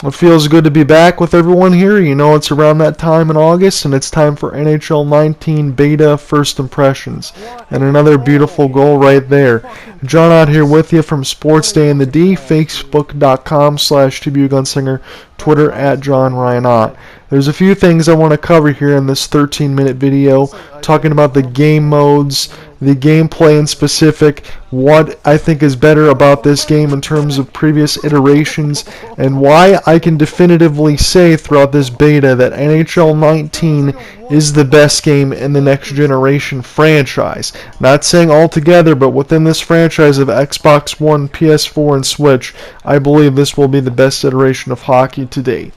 It feels good to be back with everyone here. You know, it's around that time in August, and it's time for NHL 19 Beta First Impressions. And another beautiful goal right there. John out here with you from Sports Day in the D, Facebook.com/TBUGunslinger, Twitter @JohnRyanOtt. There's a few things I want to cover here in this 13-minute video, talking about the game modes, the gameplay in specific, what I think is better about this game in terms of previous iterations, and why I can definitively say throughout this beta that NHL 19 is the best game in the next generation franchise. Not saying altogether, but within this franchise of Xbox One, PS4, and Switch, I believe this will be the best iteration of hockey to date.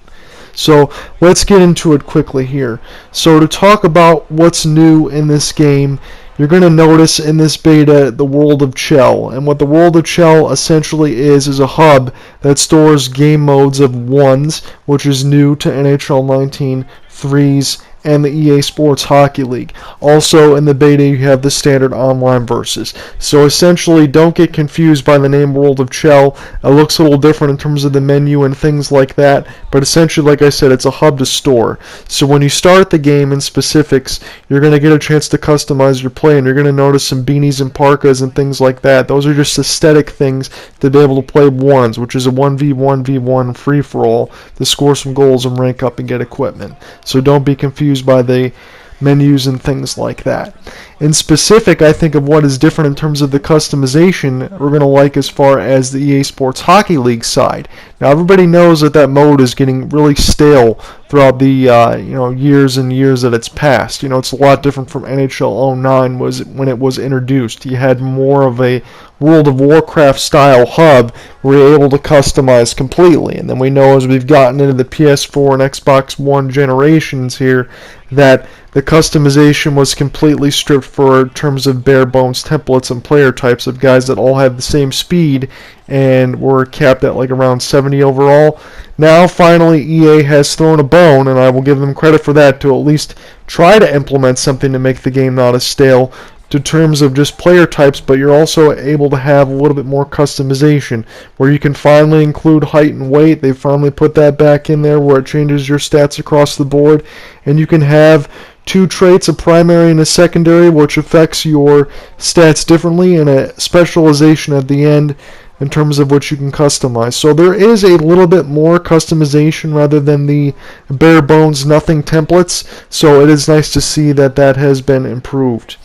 So let's get into it quickly here. So to talk about what's new in this game, you're going to notice in this beta the World of Chell. And what the World of Chell essentially is a hub that stores game modes of 1s, which is new to NHL 19, 3s, and the EA Sports Hockey League. Also in the beta you have the standard online versus. So essentially don't get confused by the name World of Chell. It looks a little different in terms of the menu and things like that, but essentially, like I said, it's a hub to store. So when you start the game in specifics, you're going to get a chance to customize your play, and you're going to notice some beanies and parkas and things like that. Those are just aesthetic things to be able to play 1s, which is a 1v1v1 free-for-all to score some goals and rank up and get equipment. So don't be confused by the menus and things like that. In specific, I think of what is different in terms of the customization we're going to like as far as the EA Sports Hockey League side. Now everybody knows that that mode is getting really stale throughout the years and years that it's passed. It's a lot different from NHL 09 was when it was introduced. You had more of a World of Warcraft style hub where you're able to customize completely. And then we know as we've gotten into the PS4 and Xbox One generations here that the customization was completely stripped for terms of bare bones templates and player types of guys that all had the same speed and were capped at like around 70 overall. Now finally EA has thrown a bone, and I will give them credit for that, to at least try to implement something to make the game not as stale to terms of just player types, but you're also able to have a little bit more customization where you can finally include height and weight. They finally put that back in there where it changes your stats across the board, and you can have two traits, a primary and a secondary, which affects your stats differently, and a specialization at the end in terms of what you can customize. So there is a little bit more customization rather than the bare bones nothing templates, so it is nice to see that that has been improved.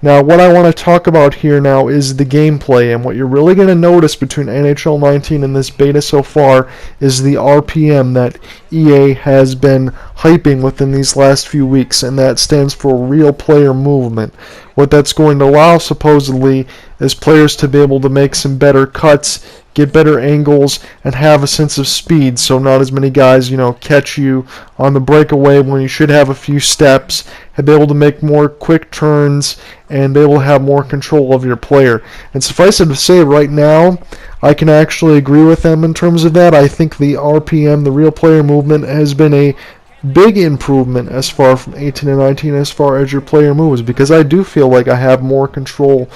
Now what I want to talk about here now is the gameplay, and what you're really going to notice between NHL 19 and this beta so far is the RPM that EA has been hyping within these last few weeks, and that stands for real player movement. What that's going to allow supposedly is players to be able to make some better cuts, get better angles, and have a sense of speed, so not as many guys catch you on the breakaway when you should have a few steps, and be able to make more quick turns, and be able to have more control of your player. And suffice it to say, right now I can actually agree with them in terms of that. I think the RPM, the real player movement, has been a big improvement as far from 18 and 19 as far as your player moves, because I do feel like I have more control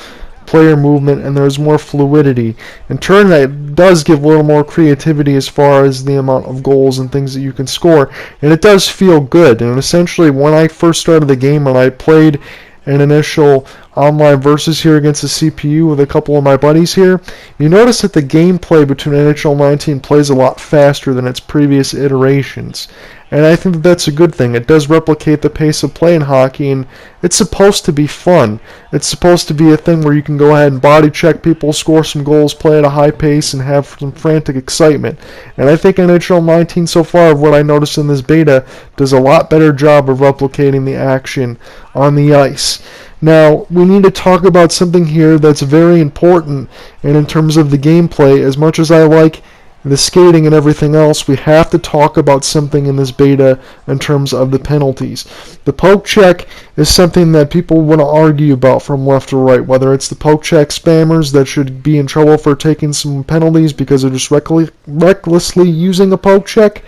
player movement and there's more fluidity. In turn, that does give a little more creativity as far as the amount of goals and things that you can score, and it does feel good. And essentially when I first started the game and I played an initial online versus here against the CPU with a couple of my buddies here, you notice that the gameplay between NHL 19 plays a lot faster than its previous iterations. And I think that's a good thing. It does replicate the pace of play in hockey, and it's supposed to be fun. It's supposed to be a thing where you can go ahead and body check people, score some goals, play at a high pace, and have some frantic excitement. And I think NHL 19 so far, of what I noticed in this beta, does a lot better job of replicating the action on the ice. Now, we need to talk about something here that's very important, and in terms of the gameplay, as much as I like the skating and everything else, we have to talk about something in this beta in terms of the penalties. The poke check is something that people want to argue about from left to right, whether it's the poke check spammers that should be in trouble for taking some penalties because they're just recklessly using a poke check,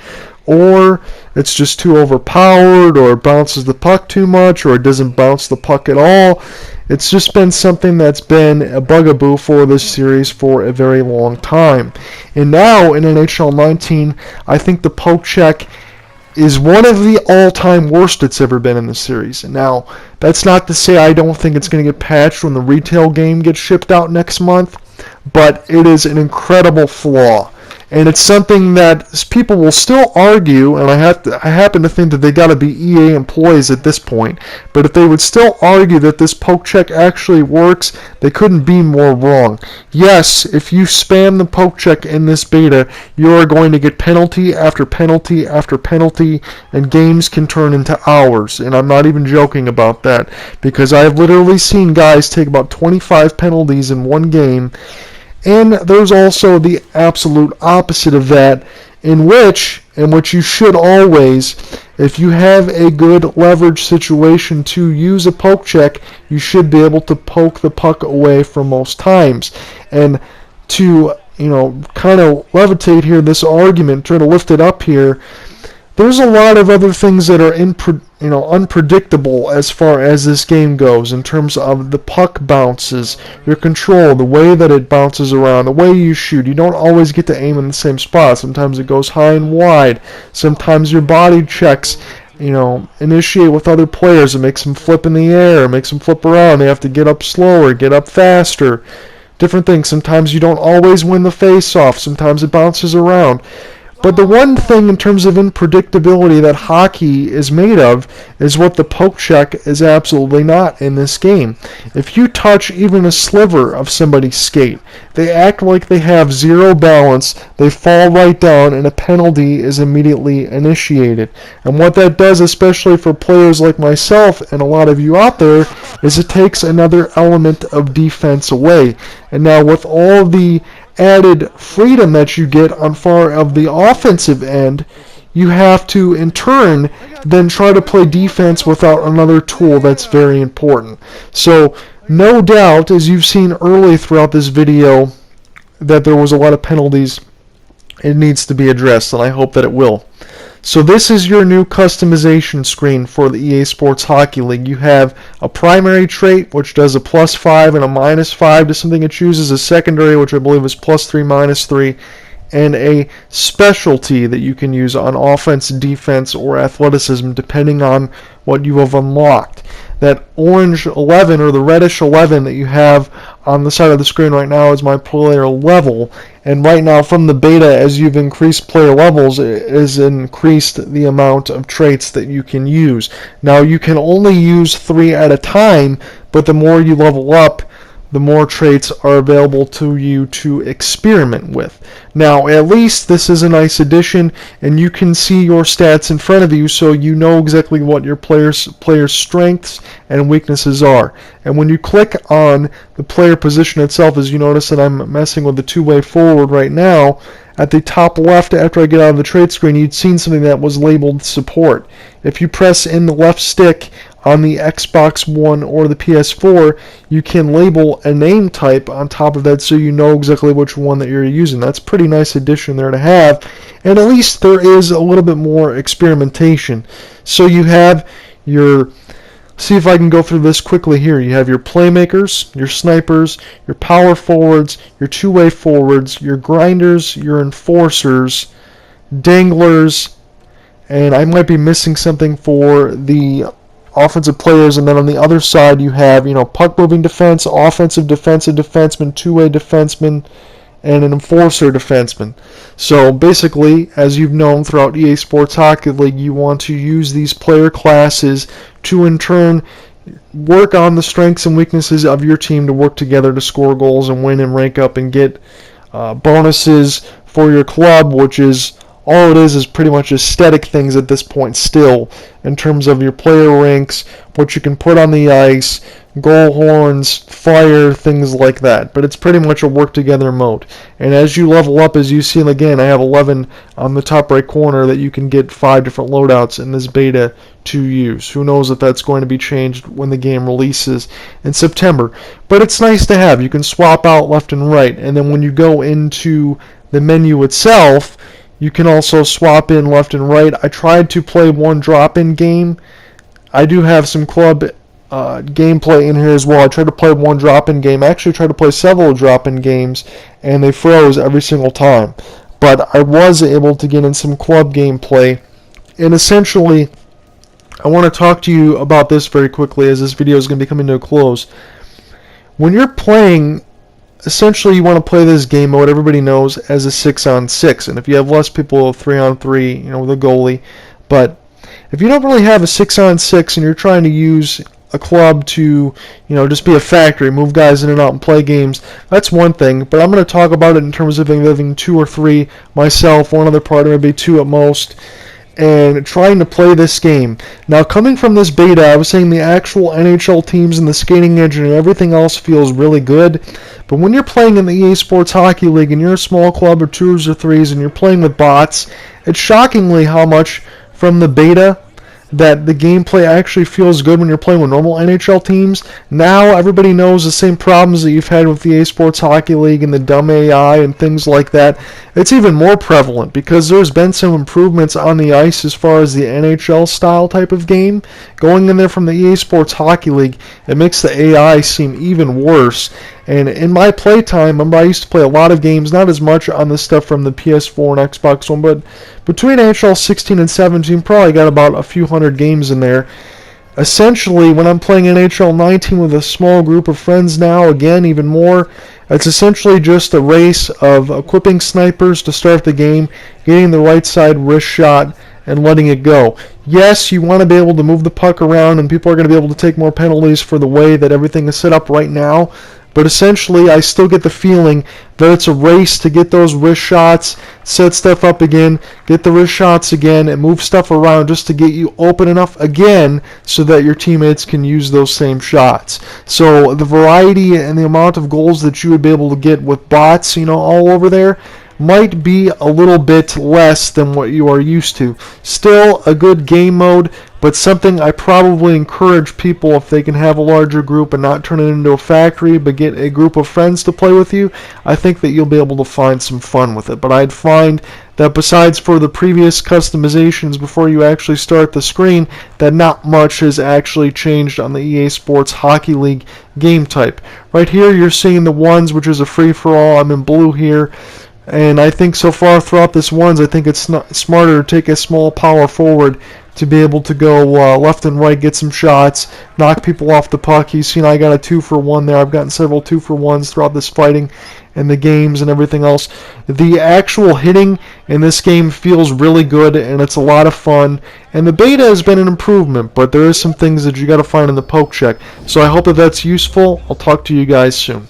or it's just too overpowered, or it bounces the puck too much, or it doesn't bounce the puck at all. It's just been something that's been a bugaboo for this series for a very long time. And now in NHL 19, I think the poke check is one of the all-time worst it's ever been in the series. Now, that's not to say I don't think it's going to get patched when the retail game gets shipped out next month, but it is an incredible flaw. And it's something that people will still argue, and I happen to think that they got to be EA employees at this point, but if they would still argue that this poke check actually works, they couldn't be more wrong. Yes, if you spam the poke check in this beta, you are going to get penalty after penalty after penalty, and games can turn into hours, and I'm not even joking about that, because I've literally seen guys take about 25 penalties in one game. And there's also the absolute opposite of that, in which you should always, if you have a good leverage situation to use a poke check, you should be able to poke the puck away for most times. And to, kind of levitate here this argument, try to lift it up here, there's a lot of other things that are unpredictable as far as this game goes, in terms of the puck bounces, your control, the way that it bounces around, the way you shoot. You don't always get to aim in the same spot. Sometimes it goes high and wide. Sometimes your body checks initiate with other players. It makes them flip in the air, it makes them flip around. They have to get up slower, get up faster. Different things. Sometimes you don't always win the face-off. Sometimes it bounces around. But the one thing in terms of unpredictability that hockey is made of is what the poke check is absolutely not in this game. If you touch even a sliver of somebody's skate, they act like they have zero balance, they fall right down, and a penalty is immediately initiated. And what that does, especially for players like myself and a lot of you out there, is it takes another element of defense away. And now with all the added freedom that you get on far of the offensive end, you have to in turn then try to play defense without another tool that's very important. So no doubt, as you've seen early throughout this video, that there was a lot of penalties. It needs to be addressed, and I hope that it will. So this is your new customization screen for the EA Sports Hockey League. You have a primary trait, which does a +5 and a -5 to something it chooses, a secondary, which I believe is +3, -3, and a specialty that you can use on offense, defense, or athleticism, depending on what you have unlocked. That orange 11 or the reddish 11 that you have on the side of the screen right now is my player level, and right now from the beta, as you've increased player levels, it has increased the amount of traits that you can use. Now you can only use 3 at a time, but the more you level up, the more traits are available to you to experiment with. Now, at least this is a nice addition, and you can see your stats in front of you, so you know exactly what your player's strengths and weaknesses are. And when you click on the player position itself, as you notice that I'm messing with the two-way forward right now, at the top left after I get out of the trait screen, you'd seen something that was labeled support. If you press in the left stick on the Xbox One or the PS4, you can label a name type on top of that so you know exactly which one that you're using. That's a pretty nice addition there to have, and at least there is a little bit more experimentation. So you have your, see if I can go through this quickly here. You have your playmakers, your snipers, your power forwards, your two-way forwards, your grinders, your enforcers, danglers, and I might be missing something for the offensive players. And then on the other side you have, puck moving defense, offensive defensive defenseman, two-way defenseman, and an enforcer defenseman. So basically, as you've known throughout EA Sports Hockey League, you want to use these player classes to in turn work on the strengths and weaknesses of your team to work together to score goals and win and rank up and get bonuses for your club, which is all it is pretty much aesthetic things at this point still, in terms of your player ranks, what you can put on the ice, goal horns, fire, things like that. But it's pretty much a work together mode. And as you level up, as you see, again, I have 11 on the top right corner that you can get 5 different loadouts in this beta to use. Who knows if that's going to be changed when the game releases in September. But it's nice to have. You can swap out left and right. And then when you go into the menu itself, you can also swap in left and right. I tried to play one drop-in game. I do have some club gameplay in here as well. I tried to play one drop-in game. I actually tried to play several drop-in games, and they froze every single time. But I was able to get in some club gameplay, and essentially, I want to talk to you about this very quickly as this video is going to be coming to a close. When you're playing, essentially you want to play this game mode, everybody knows, as a 6-on-6, and if you have less people, 3-on-3, with a goalie. But if you don't really have a 6-on-6 and you're trying to use a club to, just be a factory, move guys in and out and play games, that's one thing. But I'm going to talk about it in terms of having 2 or 3, myself, one other partner, maybe 2 at most, and trying to play this game. Now, coming from this beta, I was saying the actual NHL teams and the skating engine and everything else feels really good. But when you're playing in the EA Sports Hockey League and you're a small club or 2s or 3s and you're playing with bots, it's shockingly how much from the beta that the gameplay actually feels good when you're playing with normal NHL teams. Now everybody knows the same problems that you've had with the EA Sports Hockey League and the dumb AI and things like that. It's even more prevalent because there's been some improvements on the ice as far as the NHL style type of game. Going in there from the EA Sports Hockey League, it makes the AI seem even worse. And in my playtime, remember I used to play a lot of games, not as much on the stuff from the PS4 and Xbox One, but between NHL 16 and 17, probably got about a few hundred games in there. Essentially, when I'm playing NHL 19 with a small group of friends now, again, even more, it's essentially just a race of equipping snipers to start the game, getting the right side wrist shot, and letting it go. Yes, you want to be able to move the puck around, and people are going to be able to take more penalties for the way that everything is set up right now. But essentially, I still get the feeling that it's a race to get those wrist shots, set stuff up again, get the wrist shots again, and move stuff around just to get you open enough again so that your teammates can use those same shots. So the variety and the amount of goals that you would be able to get with bots, all over there, might be a little bit less than what you are used to. Still a good game mode, but something I probably encourage people, if they can have a larger group and not turn it into a factory, but get a group of friends to play with you, I think that you'll be able to find some fun with it. But I'd find that besides for the previous customizations before you actually start the screen, that not much has actually changed on the EA Sports Hockey League game type. Right here you're seeing the ones, which is a free-for-all. I'm in blue here. And I think so far throughout this ones, I think it's smarter to take a small power forward to be able to go left and right, get some shots, knock people off the puck. You've seen I got a 2-for-1 there. I've gotten several 2-for-1s throughout this fighting and the games and everything else. The actual hitting in this game feels really good, and it's a lot of fun. And the beta has been an improvement, but there is some things that you got to find in the poke check. So I hope that that's useful. I'll talk to you guys soon.